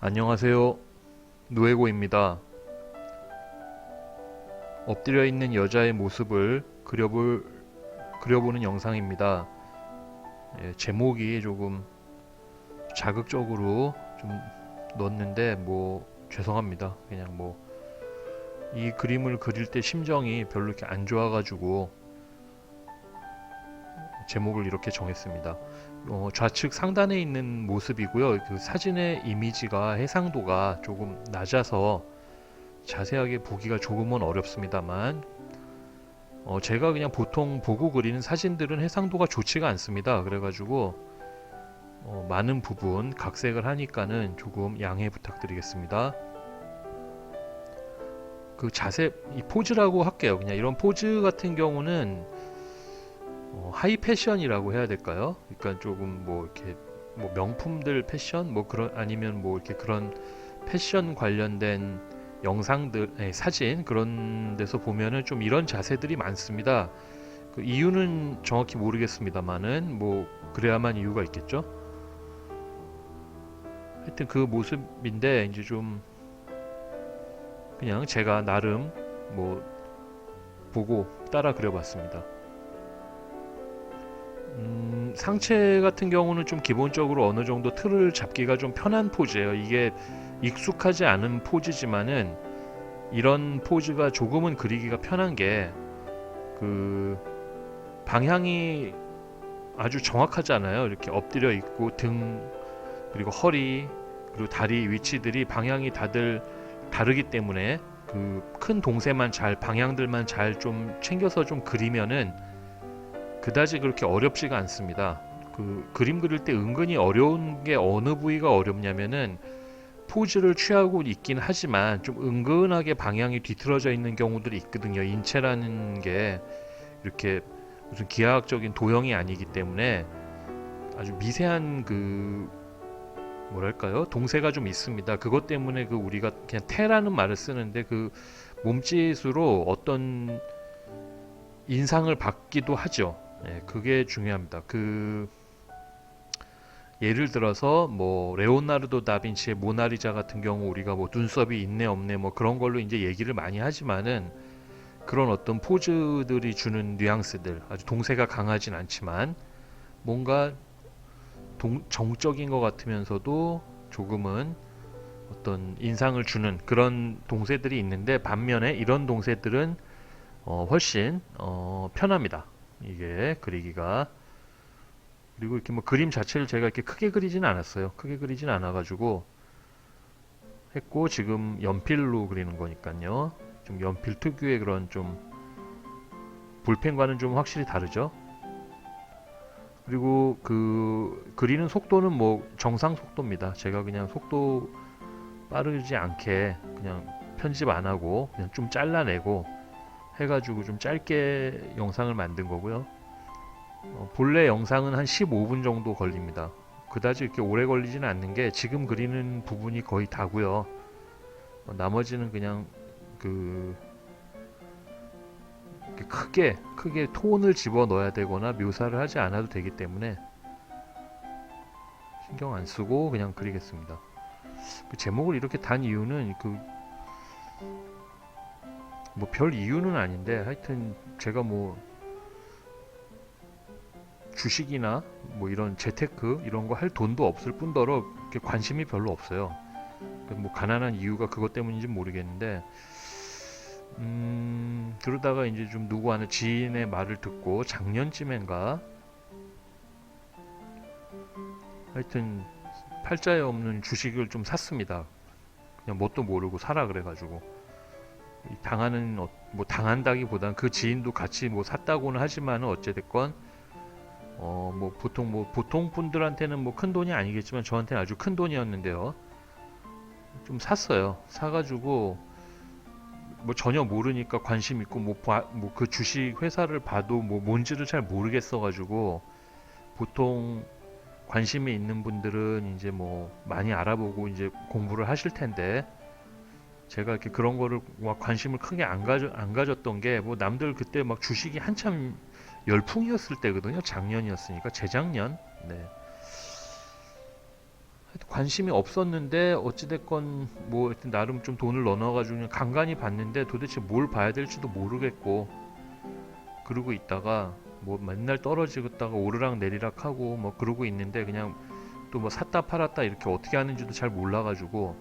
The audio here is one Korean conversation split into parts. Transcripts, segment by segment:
안녕하세요. 노에고입니다. 엎드려 있는 여자의 모습을 그려보는 영상입니다. 제목이 조금 자극적으로 좀 넣었는데 죄송합니다. 그냥 이 그림을 그릴 때 심정이 별로 이렇게 안 좋아가지고 제목을 이렇게 정했습니다. 좌측 상단에 있는 모습이고요. 그 사진의 이미지가 해상도가 조금 낮아서 자세하게 보기가 조금은 어렵습니다만 제가 그냥 보통 보고 그리는 사진들은 해상도가 좋지가 않습니다. 그래가지고 많은 부분 각색을 하니까는 조금 양해 부탁드리겠습니다. 그 자세, 이 포즈라고 할게요. 그냥 이런 포즈 같은 경우는 하이 패션이라고 해야 될까요? 그러니까 조금 이렇게 명품들 패션 그런 아니면 이렇게 그런 패션 관련된 영상들, 사진 그런 데서 보면은 좀 이런 자세들이 많습니다. 그 이유는 정확히 모르겠습니다만은 그래야만 이유가 있겠죠. 하여튼 그 모습인데 이제 좀 그냥 제가 나름 보고 따라 그려봤습니다. 상체 같은 경우는 좀 기본적으로 어느 정도 틀을 잡기가 좀 편한 포즈예요. 이게 익숙하지 않은 포즈지만은 이런 포즈가 조금은 그리기가 편한 게 그 방향이 아주 정확하잖아요. 이렇게 엎드려 있고 등 그리고 허리 그리고 다리 위치들이 방향이 다들 다르기 때문에 그 큰 동세만 잘 방향들만 잘 좀 챙겨서 좀 그리면은 그다지 그렇게 어렵지가 않습니다. 그 그림 그릴 때 은근히 어려운 게 어느 부위가 어렵냐면은 포즈를 취하고 있긴 하지만 좀 은근하게 방향이 뒤틀어져 있는 경우들이 있거든요. 인체라는 게 이렇게 무슨 기하학적인 도형이 아니기 때문에 아주 미세한 그 뭐랄까요? 동세가 좀 있습니다. 그것 때문에 그 우리가 그냥 태라는 말을 쓰는데 그 몸짓으로 어떤 인상을 받기도 하죠. 그게 중요합니다. 그 예를 들어서 레오나르도 다빈치의 모나리자 같은 경우 우리가 눈썹이 있네 없네 그런 걸로 이제 얘기를 많이 하지만은 그런 어떤 포즈들이 주는 뉘앙스들 아주 동세가 강하진 않지만 뭔가 정적인 것 같으면서도 조금은 어떤 인상을 주는 그런 동세들이 있는데 반면에 이런 동세들은 훨씬 편합니다. 이게 그리기가. 그리고 이렇게 그림 자체를 제가 이렇게 크게 그리지는 않았어요. 크게 그리지는 않아가지고 했고 지금 연필로 그리는 거니까요. 좀 연필 특유의 그런 좀 볼펜과는 좀 확실히 다르죠. 그리고 그 그리는 속도는 정상 속도입니다. 제가 그냥 속도 빠르지 않게 그냥 편집 안 하고 그냥 좀 잘라내고 해가지고 좀 짧게 영상을 만든 거고요. 본래 영상은 한 15분 정도 걸립니다. 그다지 이렇게 오래 걸리지는 않는 게 지금 그리는 부분이 거의 다고요. 나머지는 그냥 그 크게 톤을 집어 넣어야 되거나 묘사를 하지 않아도 되기 때문에 신경 안 쓰고 그냥 그리겠습니다. 그 제목을 이렇게 단 이유는 별 이유는 아닌데 하여튼 제가 주식이나 이런 재테크 이런 거 할 돈도 없을 뿐더러 관심이 별로 없어요. 가난한 이유가 그것 때문인지 모르겠는데 그러다가 이제 좀 누구 하는 지인의 말을 듣고 작년쯤엔가 하여튼 팔자에 없는 주식을 좀 샀습니다. 그냥 뭣도 모르고 사라 그래가지고 당하는 당한다기보단 그 지인도 같이 샀다고는 하지만은 어찌됐건 보통 분들한테는 큰 돈이 아니겠지만 저한테는 아주 큰 돈이었는데요. 좀 샀어요. 사가지고 전혀 모르니까 관심 있고 그 주식 회사를 봐도 뭔지를 잘 모르겠어가지고 보통 관심이 있는 분들은 이제 많이 알아보고 이제 공부를 하실 텐데 제가 이렇게 그런 거를 관심을 크게 안 가졌던 게 남들 그때 주식이 한참 열풍이었을 때거든요. 작년이었으니까 재작년. 네. 관심이 없었는데 어찌됐건 뭐 하여튼 나름 좀 돈을 넣어가지고 그냥 간간히 봤는데 도대체 뭘 봐야 될지도 모르겠고 그러고 있다가 뭐 맨날 떨어지다가 오르락 내리락 하고 뭐 그러고 있는데 그냥 또 뭐 샀다 팔았다 이렇게 어떻게 하는지도 잘 몰라가지고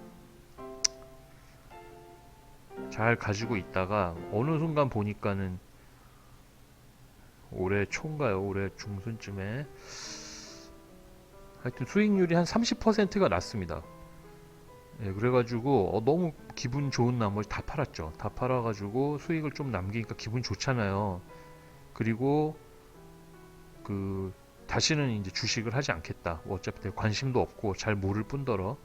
잘 가지고 있다가 어느 순간 보니까는 올해 초인가요? 올해 중순쯤에 하여튼 수익률이 한 30%가 났습니다. 예, 그래가지고 너무 기분 좋은 나머지 다 팔았죠. 다 팔아가지고 수익을 좀 남기니까 기분 좋잖아요. 그리고 그 다시는 이제 주식을 하지 않겠다. 뭐 어차피 관심도 없고 잘 모를 뿐더러.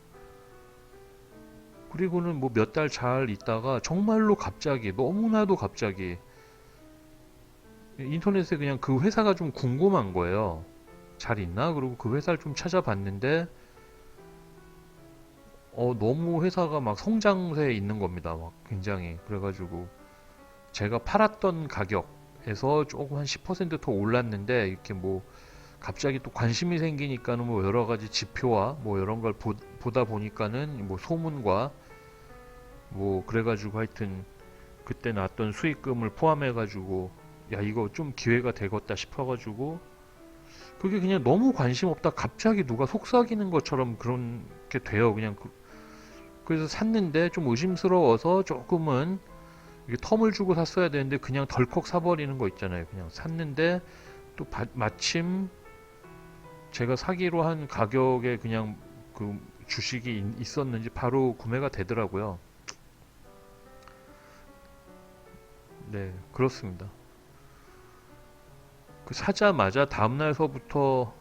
그리고는 뭐 몇 달 잘 있다가 정말로 갑자기 너무나도 갑자기 인터넷에 그냥 그 회사가 좀 궁금한 거예요. 잘 있나? 그리고 그 회사를 좀 찾아봤는데 너무 회사가 막 성장세에 있는 겁니다. 막 굉장히. 그래가지고 제가 팔았던 가격에서 조금 한 10%더 올랐는데 이렇게 뭐 갑자기 또 관심이 생기니까는 뭐 여러 가지 지표와 뭐 이런 걸 보다 보니까는 뭐 소문과 뭐 그래가지고 하여튼 그때 났던 수익금을 포함해가지고 야 이거 좀 기회가 되겠다 싶어가지고 그게 그냥 너무 관심 없다 갑자기 누가 속삭이는 것처럼 그런 게 돼요. 그냥 그래서 샀는데 좀 의심스러워서 조금은 이게 텀을 주고 샀어야 되는데 그냥 덜컥 사버리는 거 있잖아요. 그냥 샀는데 또 마침 제가 사기로 한 가격에 그냥 그 주식이 있었는지 바로 구매가 되더라고요. 네, 그렇습니다. 그 사자마자 다음날서부터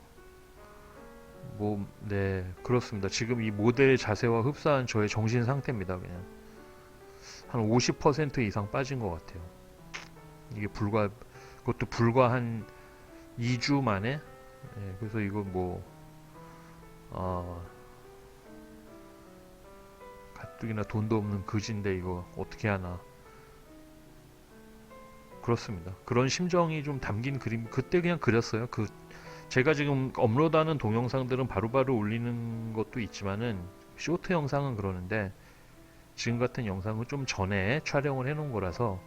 뭐, 네, 그렇습니다. 지금 이 모델의 자세와 흡사한 저의 정신 상태입니다. 그냥 한 50% 이상 빠진 것 같아요. 이게 그것도 불과 한 2주 만에. 예, 그래서 이거 뭐, 아, 가뜩이나 돈도 없는 그지인데 이거 어떻게 하나. 그렇습니다. 그런 심정이 좀 담긴 그림, 그때 그냥 그렸어요. 제가 지금 업로드하는 동영상들은 바로바로 올리는 것도 있지만은, 쇼트 영상은 그러는데, 지금 같은 영상은 좀 전에 촬영을 해놓은 거라서,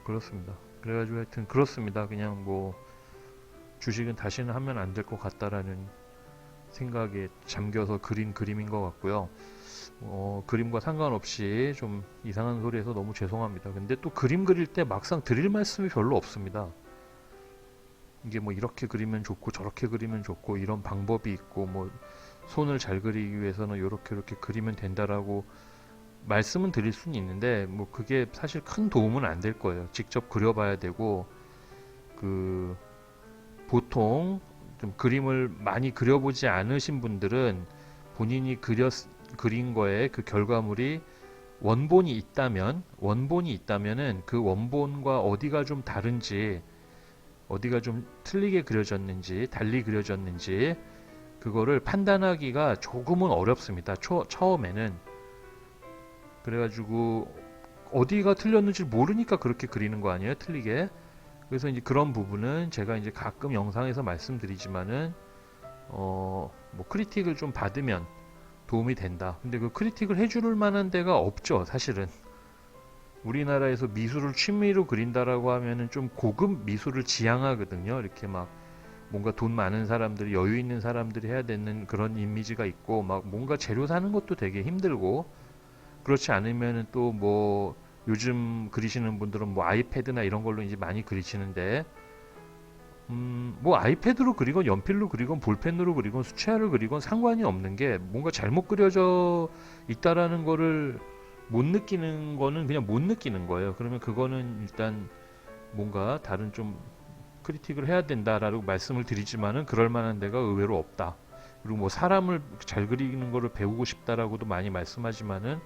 그렇습니다. 그래가지고 하여튼 그렇습니다. 그냥 뭐, 주식은 다시는 하면 안 될 것 같다라는 생각에 잠겨서 그린 그림인 것 같고요. 그림과 상관없이 좀 이상한 소리해서 너무 죄송합니다. 근데 또 그림 그릴 때 막상 드릴 말씀이 별로 없습니다. 이게 뭐 이렇게 그리면 좋고 저렇게 그리면 좋고 이런 방법이 있고 뭐 손을 잘 그리기 위해서는 이렇게 그리면 된다라고 말씀은 드릴 수는 있는데 뭐 그게 사실 큰 도움은 안 될 거예요. 직접 그려봐야 되고 그 보통 좀 그림을 많이 그려보지 않으신 분들은 본인이 그린 거에 그 결과물이 원본이 있다면은 그 원본과 어디가 좀 다른지 어디가 좀 틀리게 그려졌는지 달리 그려졌는지 그거를 판단하기가 조금은 어렵습니다. 처음에는. 그래가지고 어디가 틀렸는지 모르니까 그렇게 그리는 거 아니에요, 틀리게. 그래서 이제 그런 부분은 제가 이제 가끔 영상에서 말씀드리지만은 뭐 크리틱을 좀 받으면 도움이 된다. 근데 그 크리틱을 해줄 만한 데가 없죠, 사실은. 우리나라에서 미술을 취미로 그린다라고 하면은 좀 고급 미술을 지향하거든요. 이렇게 막 뭔가 돈 많은 사람들이 여유 있는 사람들이 해야 되는 그런 이미지가 있고 막 뭔가 재료 사는 것도 되게 힘들고 그렇지 않으면은 또 뭐 요즘 그리시는 분들은 뭐 아이패드나 이런 걸로 이제 많이 그리시는데 뭐 아이패드로 그리건 연필로 그리건 볼펜으로 그리건 수채화를 그리건 상관이 없는 게 뭔가 잘못 그려져 있다라는 거를 못 느끼는 거는 그냥 못 느끼는 거예요. 그러면 그거는 일단 뭔가 다른 좀 크리틱을 해야 된다라고 말씀을 드리지만은 그럴 만한 데가 의외로 없다. 그리고 뭐 사람을 잘 그리는 거를 배우고 싶다라고도 많이 말씀하지만은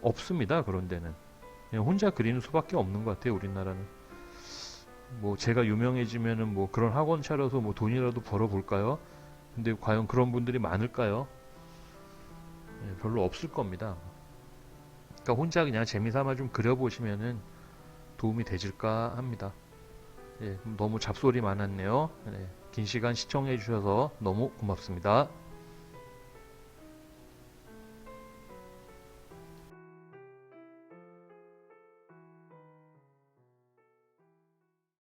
없습니다. 그런 데는 그냥 혼자 그리는 수밖에 없는 것 같아요. 우리나라는. 뭐 제가 유명해지면은 뭐 그런 학원 차려서 뭐 돈이라도 벌어 볼까요? 근데 과연 그런 분들이 많을까요? 예, 별로 없을 겁니다. 그러니까 혼자 그냥 재미삼아 좀 그려보시면은 도움이 되실까 합니다. 예, 너무 잡소리 많았네요. 네, 긴 시간 시청해 주셔서 너무 고맙습니다.